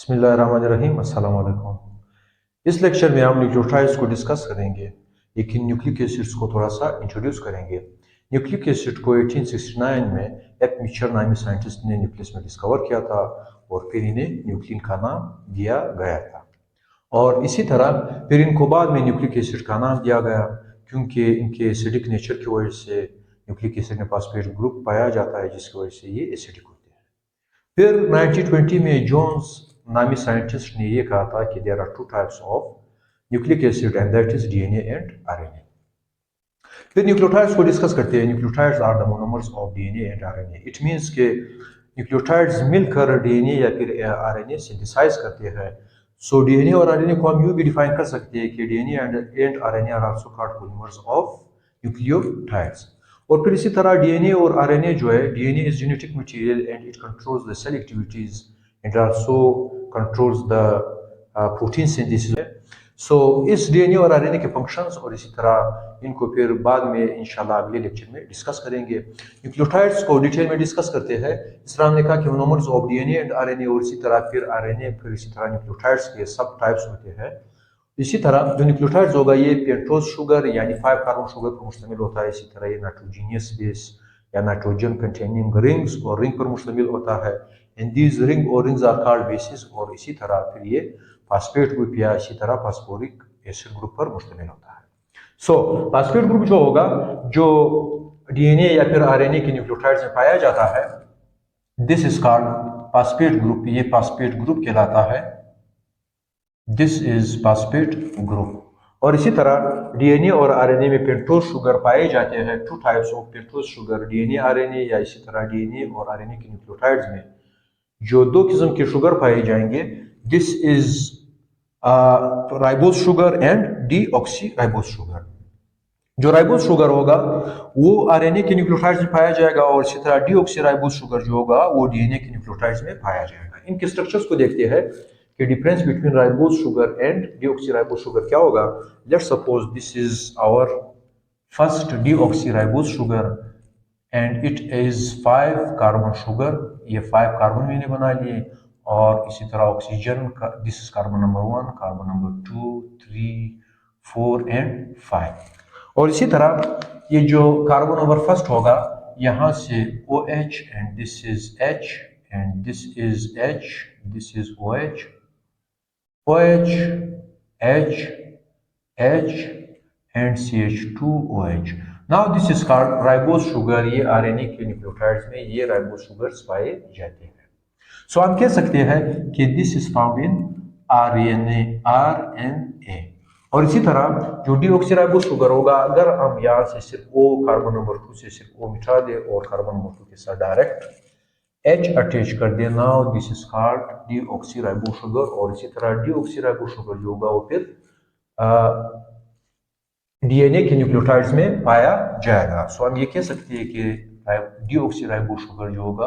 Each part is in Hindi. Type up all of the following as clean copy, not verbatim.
बिस्मिल्लाहिर्रहमानिर्रहीम। अस्सलाम वालेकुम। इस लेक्चर में हम न्यूक्लियोटाइड्स को डिस्कस करेंगे, लेकिन न्यूक्लिक एसिड्स को थोड़ा सा इंट्रोड्यूस करेंगे। न्यूक्लिक एसिड को 1869 में एक मिचर नामी साइंटिस्ट ने न्यूक्लियस में डिस्कवर किया था और फिर इन्हें न्यूक्लिन का नाम दिया गया था। और इसी तरह फिर इनको बाद में न्यूक्लिक एसिड का नाम दिया गया, क्योंकि इनके एसिडिक नेचर की वजह से न्यूक्लिक एसिड में फॉस्फेट ग्रुप पाया जाता है, जिसकी वजह से ये एसिडिक होते हैं। फिर 1920 में जोन्स नामी साइंटिस्ट ने ये कहा था कि there are two types of nucleic acid and that is DNA and RNA. फिर न्यूक्लियोटाइड्स को डिस्कस करते हैं। Nucleotides are the monomers of DNA and RNA. It means के न्यूक्लियोटाइड्स मिलकर डीएनए या फिर आरएनए सिंथेसाइज करते हैं। सो डीएनए और आरएनए को हम यूं भी डिफाइन कर सकते हैं कि DNA and RNA are also called polymers of nucleotides. और फिर इसी तरह डीएनए और आरएनए जो है, DNA is genetic material and it controls the cell activities and also controls the protein synthesis. So इस डीएनए और आरएनए के फंक्शंस और इसी तरह इनको फिर बाद में इंशाल्लाह अगले लेक्चर में डिस्कस करेंगे। न्यूक्लियोटाइड्स को डिटेल में डिस्कस करते हैं। इस तरह हमने कहा कि monomers of DNA and RNA और इसी तरह फिर आरएनए, फिर इसी तरह न्यूक्लियोटाइड्स के सब टाइप्स होते हैं। इसी तरह जो न्यूक्लियोटाइड्स होगा ये पेंटोज शुगर यानी 5 कार्बन शुगर पर मुश्तमिल होता है। इसी तरह ये नाइट्रोजीनियस बेस या नाइट्रोजन कंटेनिंग रिंग्स और रिंग पर मुश्तमिल होता है। एंड दीज रिंग और रिंग्स आर कॉल्ड बेसिस। और इसी तरह फिर ये फास्फेट ग्रुप या इसी तरह फास्फोरिक एसिड ग्रुप पर मुश्तमिल होता है। सो फास्फेट ग्रुप जो होगा, जो डीएनए या फिर आरएनए के न्यूक्लियोटाइड्स में पाया जाता है, this is called phosphate group. ये फास्फेट ग्रुप कहलाता है। This is phosphate group. और इसी तरह डीएनए और आरएनए में पेंटोज शुगर पाए जाते हैं। To types of pentose sugar, DNA RNA या इसी तरह डीएनए और आरएनए के न्यूक्लियोटाइड्स में जो दो किस्म के शुगर पाए जाएंगे, this is ribose sugar and deoxy ribose sugar. जो राइबोज शुगर होगा वो आरएनए के न्यूक्लियोटाइड्स में पाया जाएगा और इसी तरह डीऑक्सी राइबोज शुगर जो होगा वो डीएनए के न्यूक्लियोटाइड्स में पाया जाएगा। इनके स्ट्रक्चर्स को देखते हैं कि difference between ribose sugar and deoxy ribose sugar क्या होगा। Let's suppose this is our first deoxy ribose sugar and it is 5 carbon sugar. ये 5 कार्बन मैंने बना लिए और इसी तरह ऑक्सीजन का, this is carbon number 1, carbon number 2, 3, 4 and 5। और इसी तरह ये जो कार्बन नंबर फर्स्ट होगा, यहाँ से OH and this is H and this is H, this is OH, OH, H, H and CH2OH. Now this is called ribose sugar। ये आरएनए के न्यूक्लियोटाइड्स में ये राइबोज शुगर्स पाए जाते हैं। सो हम कह सकते हैं कि this is found in RNA. और इसी तरह जो डीऑक्सीराइबोज शुगर होगा, अगर हम यहाँ से सिर्फ O कार्बन नंबर 2 से सिर्फ O मिटा दे और कार्बन नंबर 2 के साथ डायरेक्ट H अटैच कर दे, now this is called deoxyribose sugar. और इसी तरह डीऑक्सीराइबोज शुगर जो होगा वो फिर डीएनए के न्यूक्लियोटाइड्स में पाया जाएगा। सो हम ये कह सकते हैं कि डीऑक्सीराइबोज शुगर जो होगा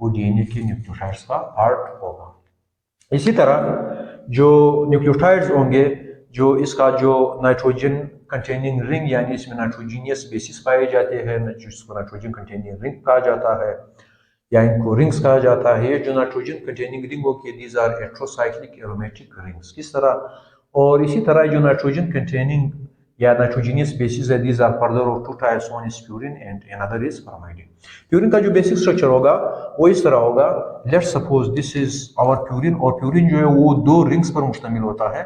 वो डीएनए के न्यूक्लियोटाइड्स का पार्ट होगा। इसी तरह जो न्यूक्लियोटाइड्स होंगे, जो इसका जो नाइट्रोजन कंटेनिंग रिंग यानी इसमें नाइट्रोजीनियस बेसिस पाए जाते हैं, जिसको नाइट्रोजन कंटेनिंग रिंग कहा जाता है या इनको रिंग्स कहा जाता है। ये जो नाइट्रोजन कंटेनिंग रिंग होगी, these are heterocyclic aromatic rings. किस तरह? और इसी तरह जो नाइट्रोजन कंटेनिंग या नाइट्रोजीनियस बेसिस है, these are further of two types, one is purine and another is bromide. Purine का जो बेसिक स्ट्रक्चर होगा वो इस तरह होगा। Let's suppose this is our purine और प्यूरिन जो है वो दो रिंग्स पर मुश्तमिल होता है।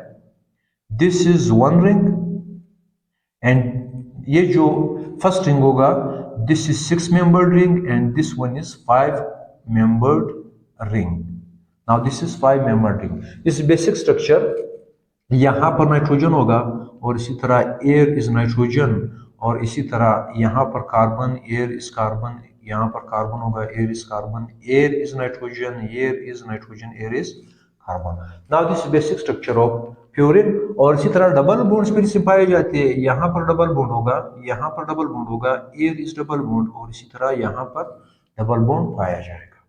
This is one ring and ये जो फर्स्ट रिंग होगा, this is 6 membered ring and this one is 5 membered ring. Now this is 5 membered ring. इस बेसिक स्ट्रक्चर, यहाँ पर नाइट्रोजन होगा और इसी तरह एयर इज नाइट्रोजन और इसी तरह यहाँ पर कार्बन, एयर इज कार्बन, यहाँ पर कार्बन होगा, air is carbon, air is nitrogen, air is nitrogen, air is carbon. Now this basic structure of purine. और इसी तरह डबल बॉन्ड्स फिर से पाए जाते हैं। यहाँ पर डबल बॉन्ड होगा, यहाँ पर डबल बॉन्ड होगा, एयर इज डबल बॉन्ड और इसी तरह यहाँ पर डबल बॉन्ड पाया जाएगा।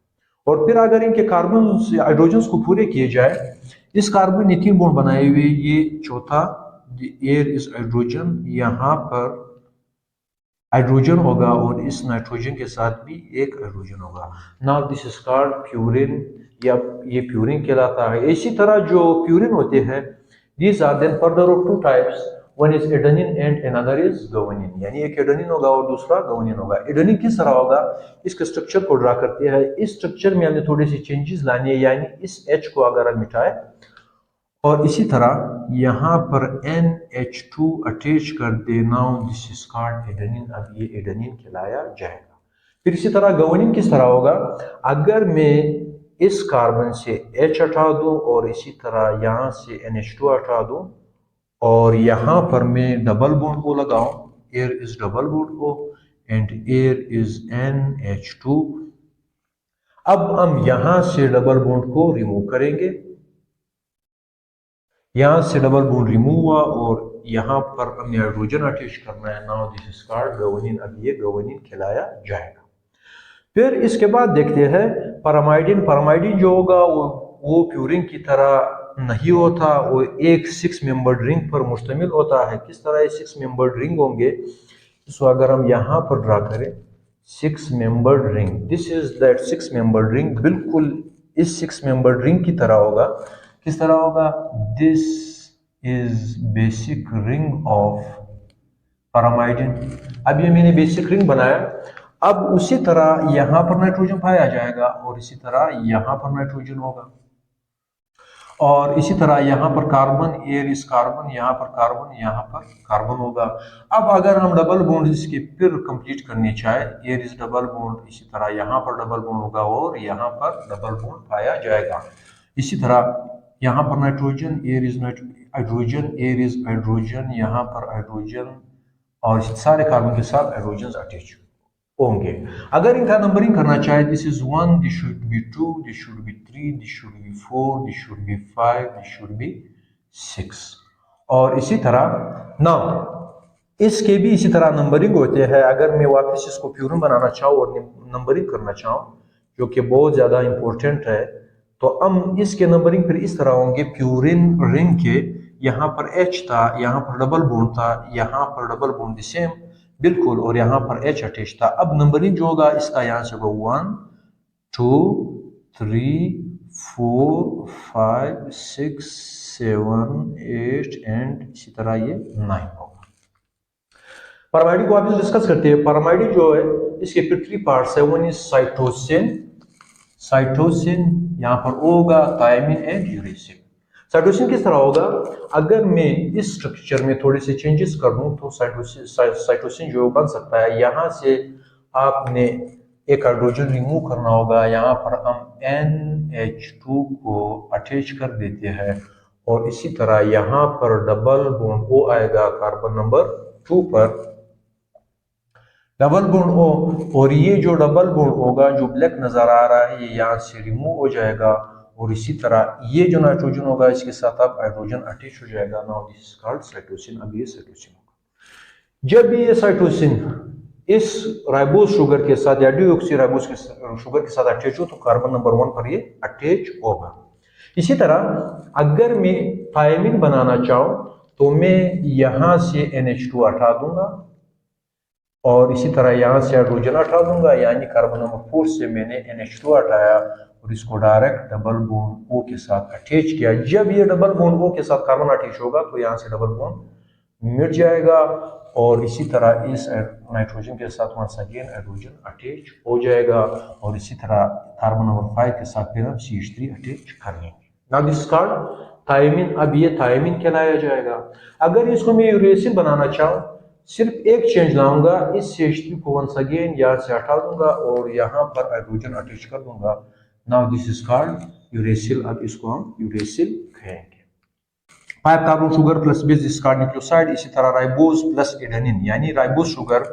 और फिर अगर इनके कार्बन हाइड्रोजन को पूरे किए जाए, इस कार्बन ने 3 बॉन्ड बनाए हुए, ये चौथा एयर इज हाइड्रोजन, यहाँ पर हाइड्रोजन होगा और इस नाइट्रोजन के साथ भी एक हाइड्रोजन होगा। Now this is called purine या ये प्यूरिन कहलाता है। इसी तरह जो प्यूरिन होते हैं, these are then further of two types, one is adenine and another is guanine, यानी एक एडेनिन होगा और दूसरा गुआनिन होगा। एडेनिन किस तरह होगा, इसके स्ट्रक्चर को ड्रा करते हैं। इस स्ट्रक्चर में हमने थोड़ी सी चेंजेस लानी है, यानी इस H को अगर हम मिटाए और इसी तरह यहाँ पर NH2 अटैच कर देना, दिस इज कॉल्ड एडेनिन। अब ये एडेनिन कहलाया जाएगा। फिर इसी तरह गुआनिन किस तरह होगा, अगर मैं इस कार्बन से H हटा दूं और इसी तरह यहाँ से NH2 हटा दूं और यहाँ पर मैं डबल बॉन्ड को लगाऊं, एयर इज डबल बॉन्ड को एंड एयर इज NH2। अब हम यहाँ से डबल बॉन्ड को रिमूव करेंगे, यहाँ से डबल बॉन्ड रिमूव हुआ और यहाँ पर हमें हाइड्रोजन अटैच करना है। Now this is called guanine. अब ये गुआनिन कहलाया जाएगा। फिर इसके बाद देखते हैं पैरामाइडिन। पैरामाइडिन जो होगा वो प्यूरिन की तरह नहीं होता, वो एक 6 मेंबर्ड रिंग पर मुश्तमिल होता है। किस तरह ये 6 मेंबर्ड रिंग होंगे, तो अगर हम यहाँ पर ड्रा करें 6 membered ring, this is that 6 membered ring, बिल्कुल इस 6 मेंबर्ड रिंग की तरह होगा। किस तरह होगा, this is basic ring of pyrimidine. अब ये मैंने बेसिक रिंग बनाया। अब उसी तरह यहाँ पर नाइट्रोजन पाया जाएगा और इसी तरह यहाँ पर नाइट्रोजन होगा और इसी तरह यहाँ पर कार्बन, एयर इस कार्बन, यहाँ पर कार्बन, यहाँ पर कार्बन होगा। अब अगर हम डबल बॉन्ड इसके फिर कंप्लीट करने चाहे, एयर इज डबल बॉन्ड, इसी तरह यहाँ पर डबल बॉन्ड होगा और यहाँ पर डबल बॉन्ड पाया जाएगा। इसी तरह यहाँ पर nitrogen, air is hydrogen, air is hydrogen, यहाँ पर हाइड्रोजन और सारे कार्बन के साथ हाइड्रोजन अटैच होंगे। अगर इनका नंबरिंग करना चाहे, this is 1, this should be 2, this should be 3, this should be 4, this should be 5, this should be 6 और इसी तरह। नाउ इसके भी इसी तरह नंबरिंग होते हैं। अगर मैं वापस इसको प्यूरिन बनाना चाहूँ और नंबरिंग करना चाहूँ, जो कि बहुत ज़्यादा इंपॉर्टेंट है, तो हम इसके नंबरिंग फिर इस तरह होंगे। प्यूरिन रिंग के यहाँ पर H था, यहाँ पर डबल बॉन्ड था, यहाँ पर डबल बॉन्ड सेम बिल्कुल और यहाँ पर H अटैच था। अब नंबरिंग जो होगा इसका यहाँ से होगा 1, 2, 3, 4, 5, 6, 7, 8 एंड इसी तरह ये 9 होगा। पैरामाइडिन को आप डिस्कस करते हैं। पैरामाइडिन जो है इसके फिर 3 पार्ट्स है। वन इज साइटोसिन, साइटोसिन यहाँ पर होगा थायमिन एंड यूरेसिल। साइटोसिन किस तरह होगा, अगर मैं इस स्ट्रक्चर में थोड़े से चेंजेस कर दूं तो साइटोसिन जो बन सकता है। यहाँ से आपने एक हाइड्रोजन रिमूव करना होगा, यहाँ पर हम NH2 को अटैच कर देते हैं और इसी तरह यहाँ पर डबल बॉन्ड O आएगा कार्बन नंबर 2 पर, डबल बॉन्ड O, और ये जो डबल बॉन्ड होगा जो ब्लैक नजर आ रहा है, ये यहाँ से रिमूव हो जाएगा और इसी तरह ये जो नाइट्रोजन होगा इसके साथ अब हाइड्रोजन अटैच हो जाएगा। Now this is called cytosine. अब ये साइटोसिन होगा। जब ये साइटोसिन इस राइबोज शुगर के साथ या डीऑक्सी राइबोज के शुगर के साथ अटैच हो तो कार्बन नंबर 1 पर ये अटैच होगा। इसी तरह अगर मैं थायमिन बनाना चाहूँ तो मैं यहाँ से NH2 हटा दूंगा और इसी तरह यहाँ से हाइड्रोजन हटा दूंगा, यानी कार्बन नंबर 4 से मैंने NH2 हटाया और इसको डायरेक्ट डबल बॉन्ड O के साथ अटैच किया। जब ये डबल बॉन्ड O के साथ कार्बन अटैच होगा तो यहाँ से डबल बॉन्ड मिट जाएगा और इसी तरह इस नाइट्रोजन के साथ वंस अगेन हाइड्रोजन अटैच हो जाएगा और इसी तरह कार्बन नंबर 5 के साथ फिर हम CH3 अटैच कर लेंगे। Now this is called thymine. अब ये थायमिन कहलाया जाएगा। अगर इसको मैं यूरेसिल बनाना चाहूँ, सिर्फ एक चेंज लाऊंगा, इस CH3 को वंस अगेन यहाँ से हटा दूंगा और यहाँ पर हाइड्रोजन अटैच कर दूंगा। Now this is called uracil. अब इसको हम यूरेसिल कहेंगे। 5 carbon sugar plus base is called nucleoside. इसी तरह राइबोज प्लस एडेनिन, यानी राइबोज शुगर,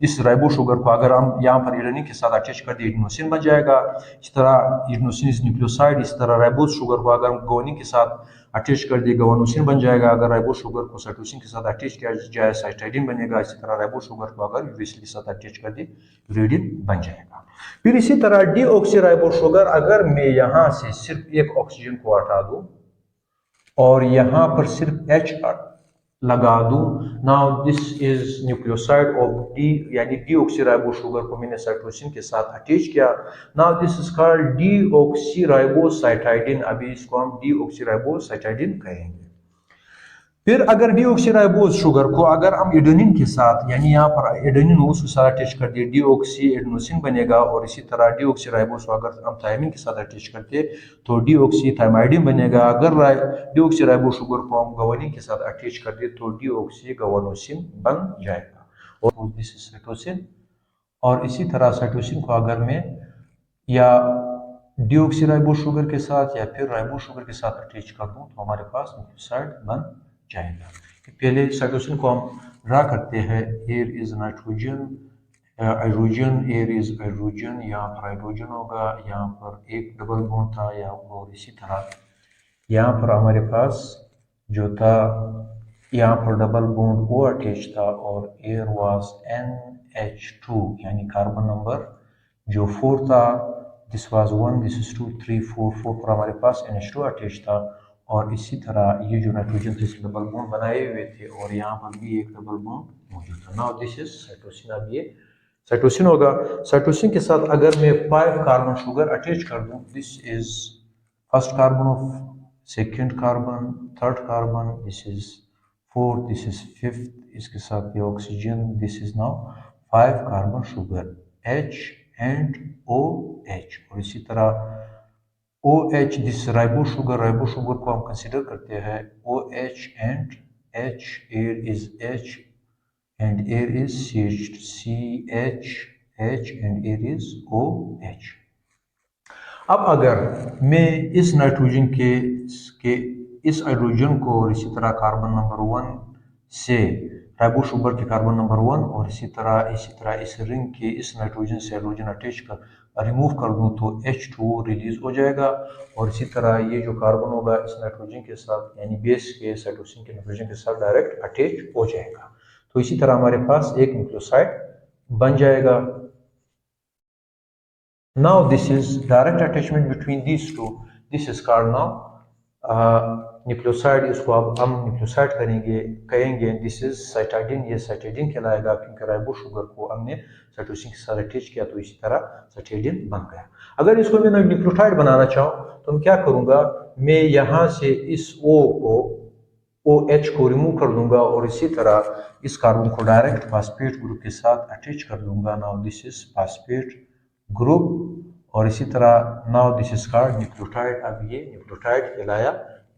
इस राइबोज शुगर को अगर हम यहाँ पर एडेनिन के साथ अटैच कर दिए एडेनोसिन बन जाएगा। इस तरह एडेनोसिन इज न्यूक्लियोसाइड। इस तरह राइबोज शुगर को अगर गुआनिन के साथ अटैच कर दिए गुआनोसिन बन जाएगा। अगर राइबोज शुगर को साइटोसिन के साथ अटैच किया जाए साइटाइडिन बनेगा। इसी तरह राइबोज शुगर को अगर यूरेसिल के साथ अटैच कर दिए यूरेडिन बन जाएगा। फिर इसी तरह डीऑक्सीराइबोज शुगर, अगर मैं यहाँ से सिर्फ एक ऑक्सीजन को हटा दूं और यहाँ पर सिर्फ H लगा दूं। Now this is nucleoside of D, यानी डीऑक्सीराइबो शुगर को मैंने साइटोसिन के साथ अटैच किया। Now this is called deoxyribocytidine. अभी इसको हम डीऑक्सीराइबोसाइटाइडिन कहेंगे। फिर अगर डीऑक्सीराइबोज शुगर को अगर हम एडेनिन के साथ, यानी यहाँ पर एडेनिन उसके साथ अटैच कर दिए, डीऑक्सी एडेनोसिन बनेगा। और इसी तरह डीऑक्सीराइबोज को अगर हम थायमिन के साथ अटैच करते तो डीऑक्सी थायमाइडिन बनेगा। अगर डीऑक्सीराइबो शुगर को हम गवानिन के साथ अटैच कर दे तो डीऑक्सी गवानोसिन बन जाएगा। और दिस इज साइटोसिन। और इसी तरह साइटोसिन को अगर मैं या डीऑक्सीराइबो शुगर के साथ या फिर राइबो शुगर के साथ अटैच कर दूं तो हमारे पास न्यूक्लियोसाइड बन जाएगा। पहले साइटोसिन को हम ड्रा करते हैं। Air is nitrogen, hydrogen, air is hydrogen, यहाँ पर हाइड्रोजन होगा, यहाँ पर एक डबल बॉन्ड था यहाँ, और इसी तरह यहाँ पर हमारे पास जो था यहाँ पर डबल बॉन्ड ओ अटैच था और एयर वाज NH2 यानी कार्बन नंबर जो 4 था। दिस वाज 1, दिस इज 2, 3, 4 पर हमारे पास NH2 अटैच था। और इसी तरह ये जो नाइट्रोजन थे इसमें डबल बॉन्ड बनाए हुए थे और यहाँ पर भी एक डबल बॉन्ड मौजूद था। Now this is cytosine. अब ये साइटोसिन होगा। साइटोसिन के साथ अगर मैं 5 कार्बन शुगर अटैच कर दूं, this is first carbon of second carbon, third carbon, this is fourth, this is fifth, इसके साथ ये oxygen, this is now 5 carbon sugar H and OH। और इसी तरह OH, दिस राइबो शुगर को हम कंसिडर करते हैं OH and H, air is H and air is CH and air is OH। अब अगर मैं इस नाइट्रोजन के इस हाइड्रोजन को और इसी तरह कार्बन नंबर 1 से राइबो शुगर के कार्बन नंबर 1 और इसी तरह इस रिंग के इस नाइट्रोजन से हाइड्रोजन अटैच कर रिमूव कर दूं तो H2O रिलीज हो जाएगा। और इसी तरह ये जो कार्बन होगा इस नाइट्रोजन के साथ, यानी बेस के साइटोसिन के नाइट्रोजन के साथ डायरेक्ट अटैच हो जाएगा। तो इसी तरह हमारे पास एक न्यूक्लियोसाइड बन जाएगा। Now this is direct attachment between these two. This is called now nucleoside. इसको अब हम न्यूक्लियोसाइड कहेंगे। This is cytidine. ये साइटाइडिन कहलाएगा क्योंकि राइबो शुगर को हमने साइटोसिन के साथ अटैच किया तो इसी तरह साइटाइडिन बन गया। अगर इसको मैं न्यूक्लियोटाइड बनाना चाहूँ तो मैं क्या करूँगा, मैं यहाँ से इस O को OH को रिमूव कर दूंगा और इसी तरह इस कार्बन को डायरेक्ट फास्फेट ग्रुप के साथ अटैच कर दूंगा। Now this is phosphate group. और इसी तरह now this is called nucleotide. अब ये न्यूक्लियोटाइड कहलाया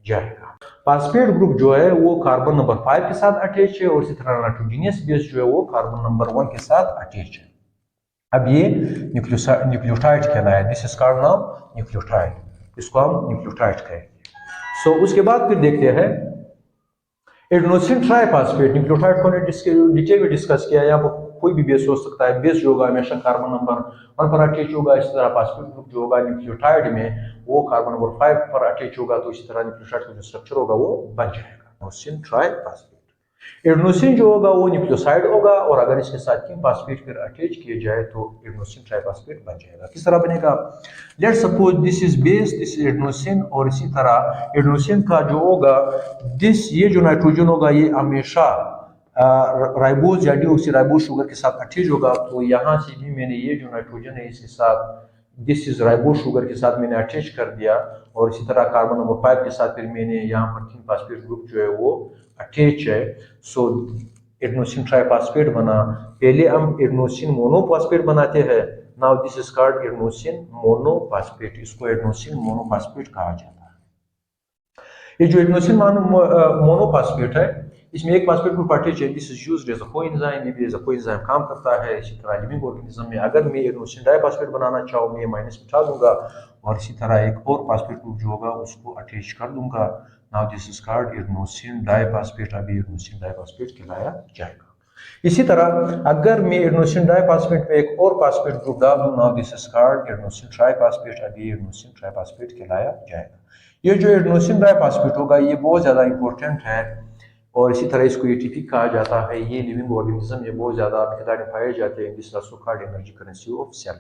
जाएगा। फास्फेट ग्रुप जो है वो कार्बन नंबर 5 के साथ अटैच है और इसी तरह नाइट्रोजनियस बेस जो है वो कार्बन नंबर 1 के साथ अटैच है। अब ये न्यूक्लियोटाइड कहलाया। This is called now nucleotide. इसको हम न्यूक्लियोटाइड कहेंगे। सो उसके बाद फिर देखते हैं एडेनोसिन ट्राइफॉस्फेट। न्यूक्लियोटाइड को डिटेल में डिस्कस किया। यहाँ पर कोई भी बेस हो सकता है। बेस जो होगा हमेशा कार्बन नंबर 1 पर अटैच होगा। इसी तरह फास्फेट ग्रुप जो होगा न्यूक्लियोटाइड में वो कार्बन नंबर 5 पर अटैच होगा। तो इसी तरह न्यूक्लियोटाइड का जो स्ट्रक्चर होगा वो बन जाएगा एडेनोसिन ट्राइफॉस्फेट। एडेनोसिन जो होगा वो न्यूक्लियोसाइड होगा और अगर इसके साथ किम फास्फेट फिर अटैच किए जाए तो एडेनोसिन ट्राइफॉस्फेट बन जाएगा। किस तरह बनेगा, let's suppose this is base, this is adenosine और इसी तरह एडेनोसिन का जो होगा ये जो नाइट्रोजन होगा ये हमेशा राइबोज या डीऑक्सीराइबोज शुगर के साथ अटैच होगा। तो यहाँ से भी मैंने ये जो नाइट्रोजन है इसके साथ दिस इज राइबोज शुगर के साथ मैंने अटैच कर दिया और इसी तरह कार्बन नंबर 5 के साथ फिर मैंने यहाँ पर किम फास्फेट ग्रुप जो है वो अटैच है। सो एडेनोसिन ट्राइफॉस्फेट बना। पहले हम एडेनोसिन मोनोफॉस्फेट बनाते हैं। Now this is called adenosine monophosphate. इसको एडेनोसिन मोनोफॉस्फेट कहा जाता है। ये जो एडेनोसिन मोनोफॉस्फेट है इसमें एक फास्फेट ग्रुप अटैच है। This is used as a coenzyme. ये भी एज अ कोएंजाइम काम करता है। इसी तरह लिविंग ऑर्गेनिज्म में अगर मैं एडेनोसिन डाइफॉस्फेट बनाना चाहूँ मैं माइनस मिटा दूंगा और इसी तरह एक और फास्फेट ग्रुप जो होगा उसको अटैच कर दूंगा। Now this is called adenosine diphosphate. अभी एडेनोसिन डाइफॉस्फेट कहलाया जाएगा। इसी तरह अगर मैं एडेनोसिन डाइफॉस्फेट में एक और फास्फेट ग्रुप डाल दूं, now this is called adenosine triphosphate. अभी एडेनोसिन ट्राइफॉस्फेट कहलाया जाएगा। ये जो एडेनोसिन डाइफॉस्फेट होगा ये बहुत ज्यादा इंपॉर्टेंट है और इसी तरह इसको एटीपी कहा जाता है। ये लिविंग ऑर्गेनिज्म में बहुत ज्यादा मिकदार में पाए जाते हैं। This is also called energy currency of cell.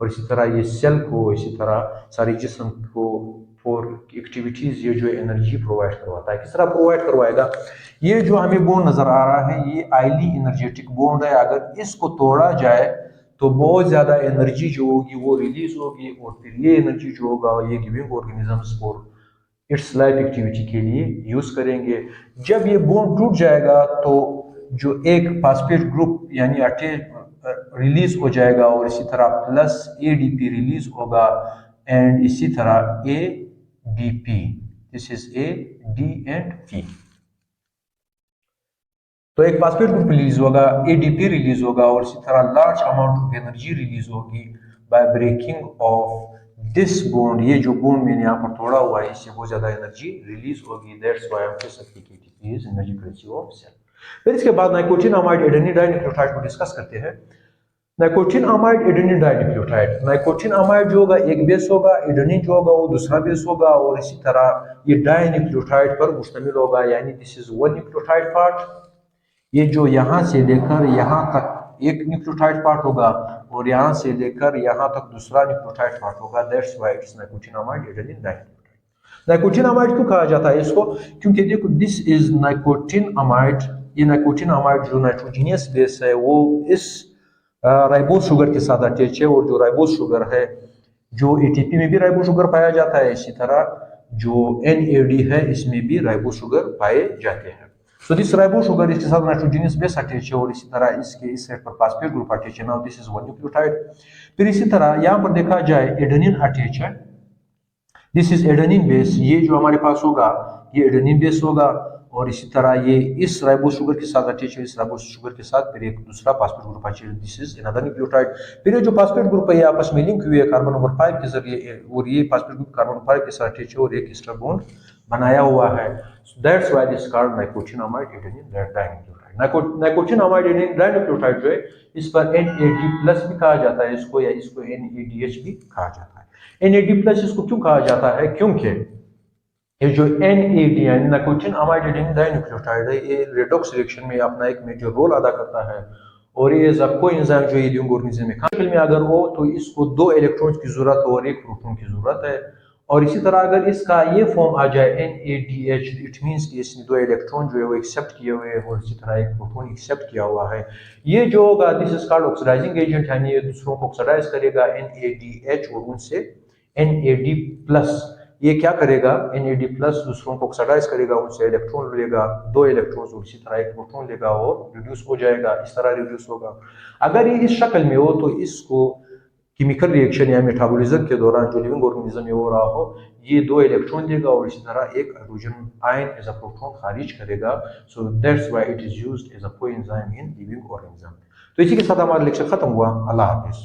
और इसी तरह ये सेल को इसी तरह सारे जिस्म को फॉर एक्टिविटीज़ ये जो एनर्जी प्रोवाइड करवाता है। किस तरह प्रोवाइड करवाएगा? ये जो हमें बॉन्ड नज़र आ रहा है ये हाईली एनर्जेटिक बॉन्ड है। अगर इसको तोड़ा जाए तो बहुत ज़्यादा एनर्जी जो होगी वो रिलीज होगी, और फिर ये एनर्जी जो होगा ये living organisms for its life activity के लिए यूज़ करेंगे। जब ये बॉन्ड टूट जाएगा तो जो एक फास्फेट ग्रुप यानी रिलीज हो जाएगा, और इसी तरह प्लस ADP रिलीज होगा, एंड इसी तरह ADP, this is A, D and P। तो एक फास्फेट ग्रुप रिलीज होगा, ADP रिलीज होगा, और इसी तरह large amount of energy release होगी by breaking of this bond. ये जो बॉन्ड मैंने यहाँ पर तोड़ा हुआ है इससे बहुत ज्यादा एनर्जी रिलीज होगी। दैट्स व्हाई हम कह सकते हैं कि ATP is energy currency of cell. फिर इसके बाद नाइकोटिनामाइड एडेनिन डाइन्यूक्लियोटाइड को डिस्कस करते हैं। नाइकोटिनामाइड एडेनिन डाइन्यूक्लियोटाइड, नाइकोटिनामाइड जो होगा एक बेस होगा, एडेनिन जो होगा वो दूसरा बेस होगा, और इसी तरह ये डाइन्यूक्लियोटाइड पर मुश्तमिल होगा, यानी this is one nucleotide part. ये जो यहाँ से लेकर यहाँ तक एक न्यूक्लियोटाइड पार्ट होगा, और यहाँ से लेकर यहाँ तक दूसरा न्यूक्लियोटाइड पार्ट होगा। That's why it's nicotinamide adenine dinucleotide. Nicotinamide क्यों कहा जाता है इसको? क्योंकि देखो दिस इज नाइकोटिनामाइड, ये नाइकोटिनामाइड जो नाइट्रोजीनियस बेस है वो इस राइबोस शुगर के साथ अटैच है, और जो राइबोस शुगर है जो ATP में भी राइबोस शुगर पाया जाता है, इसी तरह जो NAD है इसमें भी राइबोस शुगर पाए जाते हैं। सो दिस राइबोस शुगर इसके साथ नाइट्रोजीनियस बेस अटैच है, और इसी तरह इसके इस साइड पर फास्फेट ग्रुप अटैच है। Now this is one nucleotide. फिर इसी तरह यहाँ पर देखा जाए एडेनिन अटैच है, दिस इज एडेनिन बेस। ये जो हमारे पास होगा ये एडेनिन बेस होगा, और इसी तरह ये इस राइबोस शुगर के साथ अटैच है, इस राइबोस शुगर के साथ फिर एक दूसरा फास्फेट ग्रुप अटैच है, दिस इज अनदर न्यूक्लियोटाइड। फिर ये जो फास्फेट ग्रुप है ये आपस में लिंक हुए है कार्बन नंबर 5 के जरिए, और ये फास्फेट ग्रुप कार्बन नंबर 5 के साथ अटैच है और एक एस्टर बॉन्ड बनाया हुआ है। So that's why this called nicotinamide adenine dinucleotide. Nicotinamide adenine dinucleotide जो है इस पर NAD+ भी कहा जाता है इसको, या इसको NADH भी कहा जाता है। NAD+ इसको क्यों कहा जाता है? क्योंकि ये जो NAD यानी नाइकोटिनामाइड एडेनिन डाइन्यूक्लियोटाइड है ये रेडॉक्स रिएक्शन में अपना एक मेजर रोल अदा करता है, और ये एज अ कोएंजाइम जो है लिविंग ऑर्गेनिज्म में अगर हो तो इसको 2 इलेक्ट्रॉन्स की जरूरत है और 1 प्रोटॉन की जरूरत है। और इसी तरह अगर इसका ये फॉर्म आ जाए NADH, इट मींस कि इसने 2 इलेक्ट्रॉन जो है वो एक्सेप्ट किए हुए हैं, और इसी तरह एक प्रोटॉन एक्सेप्ट किया हुआ है। ये जो होगा this is called oxidizing agent, यानी ये दूसरों को ऑक्सीडाइज करेगा NADH, और उनसे NAD+। ये क्या करेगा? NAD+ दूसरों को ऑक्सीडाइज करेगा, उनसे इलेक्ट्रॉन लेगा, 2 इलेक्ट्रॉन, और इसी तरह एक प्रोटॉन लेगा और रिड्यूस हो जाएगा। इस तरह रिड्यूस होगा। अगर ये इस शक्ल में हो तो इसको केमिकल रिएक्शन या मेटाबॉलिज्म के दौरान जो लिविंग ऑर्गेनिज्म में हो रहा हो ये 2 इलेक्ट्रॉन देगा, और इसी तरह एक hydrogen ion as a proton खारिज करेगा। So that's why it is used as a coenzyme in living organism. तो इसी के साथ हमारा लेक्चर खत्म हुआ। अल्लाह हाफिज।